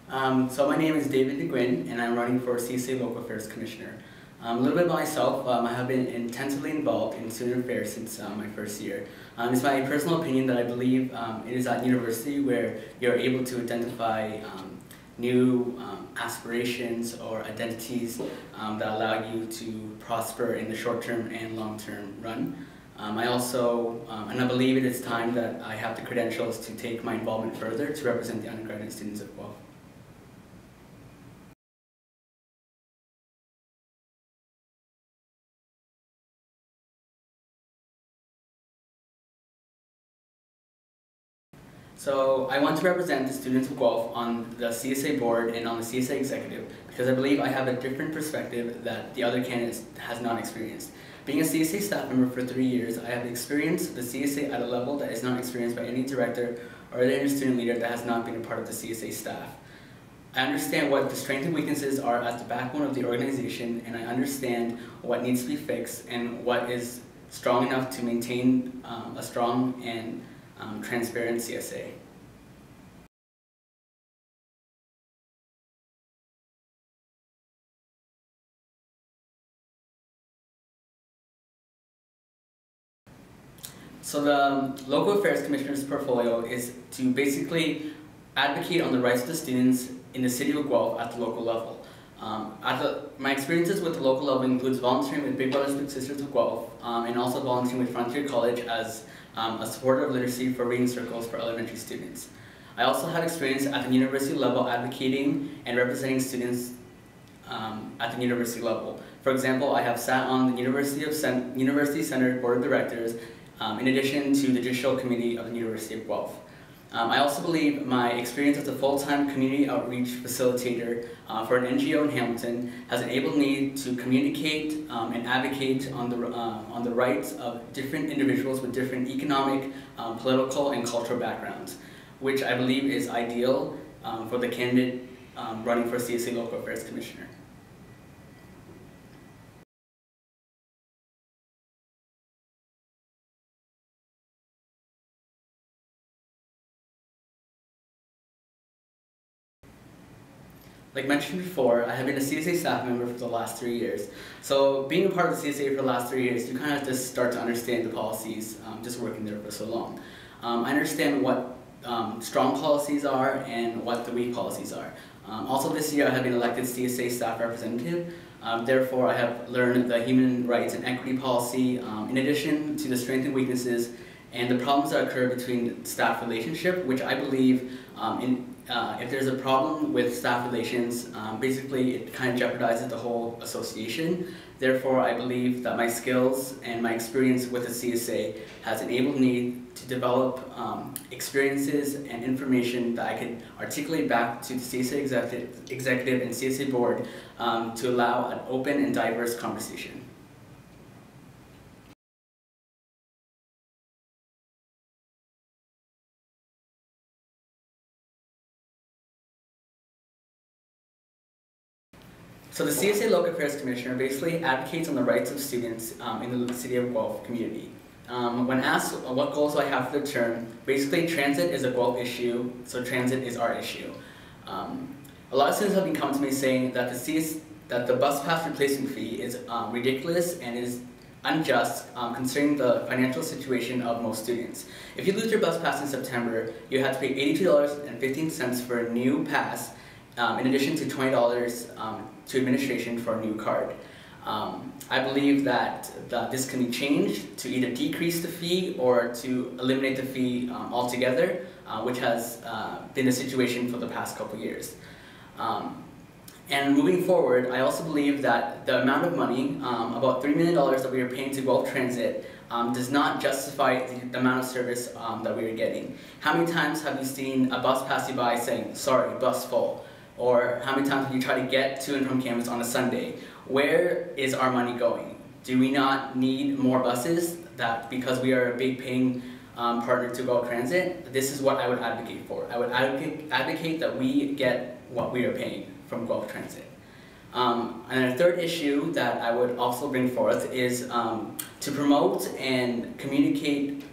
So my name is David Nguyen, and I'm running for CSA Local Affairs Commissioner. A little bit about myself, I have been intensively involved in student affairs since my first year. It's my personal opinion that I believe it is at university where you're able to identify new aspirations or identities that allow you to prosper in the short-term and long-term run. I believe it is time that I have the credentials to take my involvement further to represent the undergraduate students of Guelph. So I want to represent the students of Guelph on the CSA board and on the CSA executive because I believe I have a different perspective that the other candidates has not experienced. Being a CSA staff member for 3 years, I have experienced the CSA at a level that is not experienced by any director or any student leader that has not been a part of the CSA staff. I understand what the strengths and weaknesses are as the backbone of the organization, and I understand what needs to be fixed and what is strong enough to maintain a strong and transparent CSA. So the Local Affairs Commissioner's portfolio is to basically advocate on the rights of the students in the city of Guelph at the local level. My experiences with the local level includes volunteering with Big Brothers Big Sisters of Guelph and also volunteering with Frontier College as a supporter of literacy for reading circles for elementary students. I also had experience at the university level advocating and representing students at the university level. For example, I have sat on the University Center Board of Directors in addition to the Judicial Committee of the University of Guelph. I also believe my experience as a full-time community outreach facilitator for an NGO in Hamilton has enabled me to communicate and advocate on the rights of different individuals with different economic, political, and cultural backgrounds, which I believe is ideal for the candidate running for CSA Local Affairs Commissioner. Like mentioned before, I have been a CSA staff member for the last 3 years. So being a part of the CSA for the last 3 years, you kind of just start to understand the policies just working there for so long. I understand what strong policies are and what the weak policies are. Also this year I have been elected CSA staff representative. Therefore I have learned the human rights and equity policy in addition to the strengths and weaknesses and the problems that occur between staff relationship, which I believe if there's a problem with staff relations, basically it kind of jeopardizes the whole association. Therefore, I believe that my skills and my experience with the CSA has enabled me to develop experiences and information that I can articulate back to the CSA executive and CSA board to allow an open and diverse conversation. So the CSA Local Affairs Commissioner basically advocates on the rights of students in the City of Guelph community. When asked what goals do I have for the term, basically transit is a Guelph issue, so transit is our issue. A lot of students have been coming to me saying that the bus pass replacement fee is ridiculous and is unjust considering the financial situation of most students. If you lose your bus pass in September, you have to pay $82.15 for a new pass in addition to $20 to administration for a new card. I believe that this can be changed to either decrease the fee or to eliminate the fee altogether, which has been the situation for the past couple years. And moving forward, I also believe that the amount of money, about $3 million that we are paying to Guelph Transit, does not justify the amount of service that we are getting. How many times have you seen a bus pass you by saying, "Sorry, bus full"? Or how many times have you tried to get to and from campus on a Sunday? Where is our money going? Do we not need more buses that because we are a big paying partner to Guelph Transit? This is what I would advocate for. I would advocate that we get what we are paying from Guelph Transit. And a third issue that I would also bring forth is to promote and communicate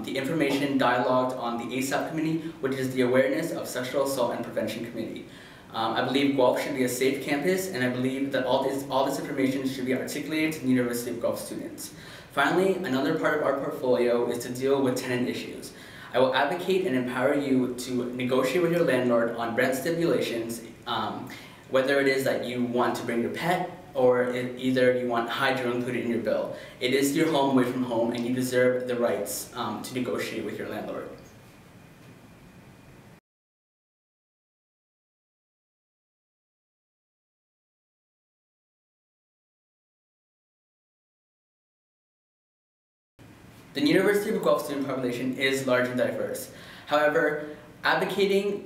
the information dialogued on the ASAP committee, which is the Awareness of Sexual Assault and Prevention Committee. I believe Guelph should be a safe campus, and I believe that all this information should be articulated to the University of Guelph students. Finally, another part of our portfolio is to deal with tenant issues. I will advocate and empower you to negotiate with your landlord on rent stipulations, whether it is that you want to bring your pet or either you want hydro included in your bill. It is your home away from home, and you deserve the rights to negotiate with your landlord. The University of Guelph student population is large and diverse. However, advocating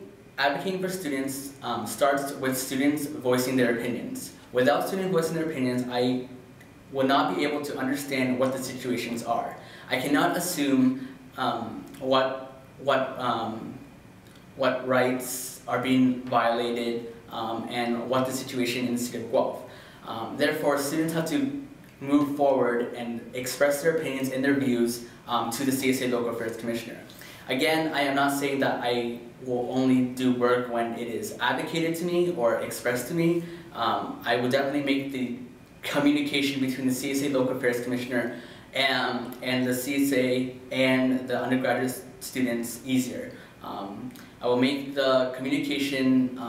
for students starts with students voicing their opinions. Without students voicing their opinions, I will not be able to understand what the situations are. I cannot assume what rights are being violated and what the situation in the city of Guelph. Therefore, students have to move forward and express their opinions and their views to the CSA Local Affairs Commissioner. Again, I am not saying that I will only do work when it is advocated to me or expressed to me. I will definitely make the communication between the CSA Local Affairs Commissioner and the CSA and the undergraduate students easier. I will make the communication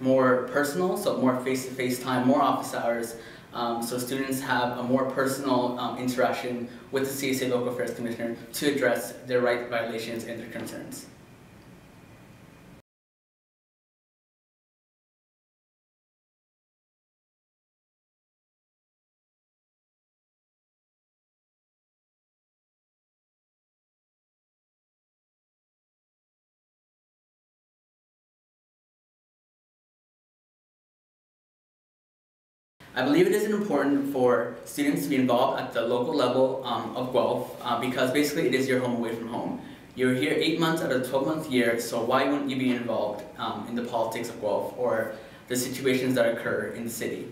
more personal, so more face-to-face time, more office hours, so students have a more personal interaction with the CSA Local Affairs Commissioner to address their right violations and their concerns. I believe it is important for students to be involved at the local level of Guelph because basically it is your home away from home. You're here 8 months out of a 12-month year, so why wouldn't you be involved in the politics of Guelph or the situations that occur in the city?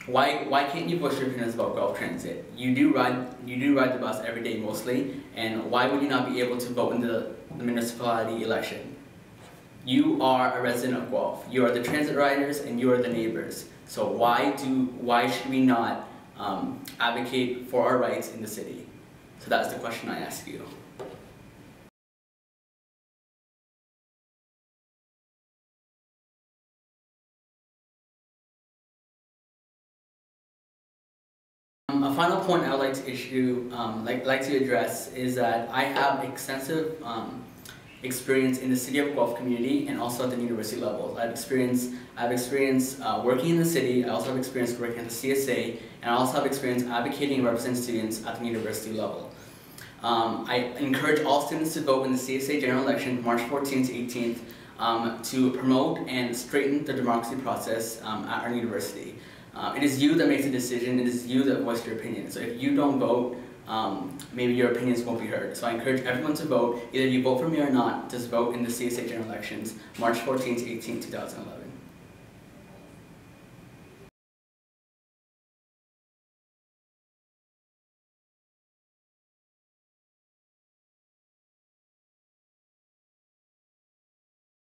Why can't you voice your opinions about Guelph Transit? You do ride the bus every day mostly, and why would you not be able to vote in the municipality election? You are a resident of Guelph. You are the transit riders and you are the neighbors. So why should we not advocate for our rights in the city? So that's the question I ask you. A final point I would like to address is that I have extensive experience in the city of Guelph community and also at the university level. I've experienced working in the city. I also have experience working at the CSA, and I also have experience advocating and representing students at the university level. I encourage all students to vote in the CSA general election March 14th to 18th to promote and straighten the democracy process at our university. It is you that makes the decision. It is you that voices your opinion. So if you don't vote, maybe your opinions won't be heard. So I encourage everyone to vote. Either you vote for me or not, just vote in the CSA general elections, March 14th to 18th, 2011.